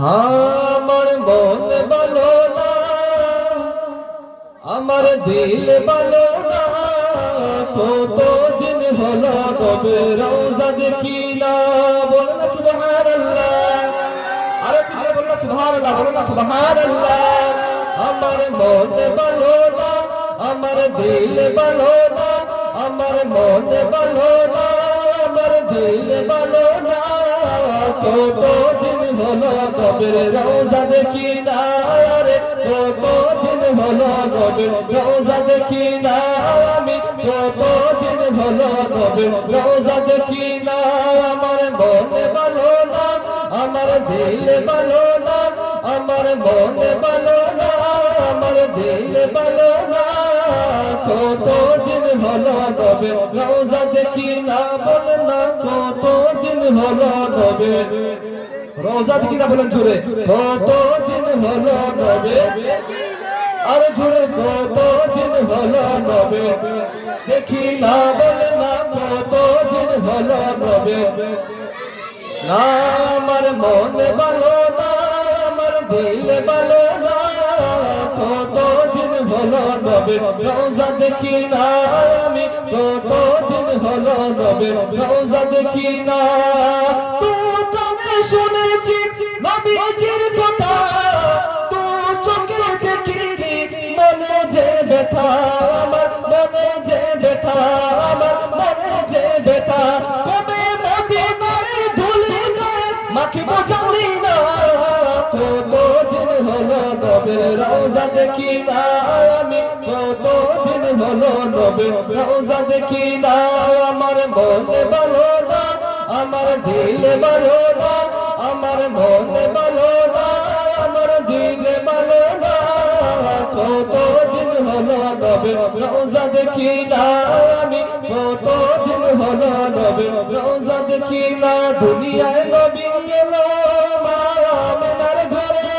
আমার মন বলো না, আমার দিল বলো না, কতদিন হলো নবী রওজা দেখি না। বলো না সুবহানাল্লাহ, আরে পিছনে বলো না সুবহানাল্লাহ, বলো না সুবহানাল্লাহ। আমার মন বলো না, আমার দিল বলো না, আমার মন বলো না, আমার দিল বলো না, কতদিন হলো নবীর রওজা দেখি না রে, কতদিন হলো নবীর রওজা দেখি না আমি, কতদিন হলো নবীর রওজা দেখি না। আমার মন বলো না, আমার দিল বলো না, আমার মন বলো না, আমার দিল বলো না, কতদিন হলো নবীর রওজা দেখি না। বল না কতদিন হলো নবীর রওজা দেখি না, বলেন জোরে কতদিন হলো নবীর, আর জোরে কতদিন হলো নবীর দেখি না। বল না কতদিন হলো নবীর না। আমার মন বলো না, আমার দিল বলো না, কতদিন হলো নবীর রওজা দেখি না আমি, কতদিন হলো নবীর রওজা দেখি না। তো কানে শুনেছি নবীজির কথা, তো চোখে দেখিনি, মনে যে ব্যথা আমার, মনে যে ব্যথা আমার, মনে যে ব্যথা, কবে মদিনার ধুলিতে মাখিব জানি না, কতদিন হলো নবীর রওজা দেখি না আমি, কতদিন হলো নবীর রওজা দেখি না। আমার মন বলো না, আমার দিল বলো না, আমার মন বলো না, আমার দিল বলো না, কতদিন হলো নবীর রওজা দেখি না আমি, কতদিন হলো নবীর রওজা দেখি না। দুনিয়ায় নবী এলো মা আমিনার ঘরে,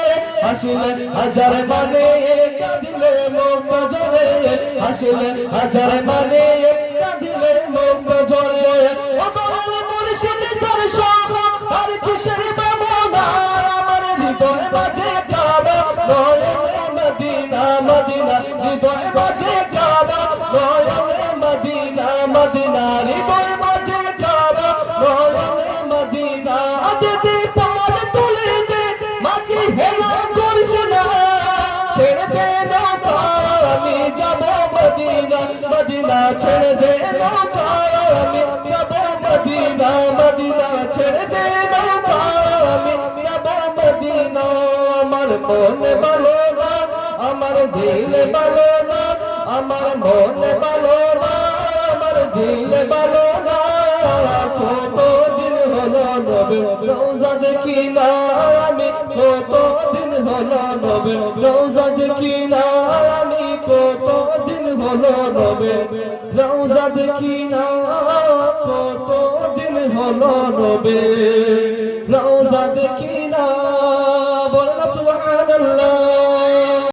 হাসিলে হাজার মানে কাঁদিলে মুখ জোরে, হাসিলে হাজার মানে কাঁদিলে মুখ জোরে। ও দয়াল মুর্শিদ তার সহ আর কিসের বামনা, আমার হৃদয় মাঝে কাবা, নয়নে মদিনা মদিনা, হৃদয় মাঝে কাবা, নয়নে মদিনা মদিনা, হৃদয় মাঝে কাবা, নয়নে মদিনা। দিদি পাল তুলে দে মাঝি হেলা করিস না, ছেড়ে দে নৌকা আমি যাব মদিনা মদিনা, ছেড়ে দে নৌকা আমি যাব মদিনা মদিনা, ছেড়ে দে নৌকা আমি যাব মদিনা। আমার মন বলো না, আমার দিল বলো না, আমার মন বলো না, আমার দিল বলো না, কতদিন হলো নবীর রওজা দেখি না আমি, কতদিন হলো নবীর রওজা দেখি না আমি, কতদিন হলো নবীর রওজা দেখি না, কতদিন হলো নবীর রওজা দেখি না। বলো না সুবহানাল্লাহ।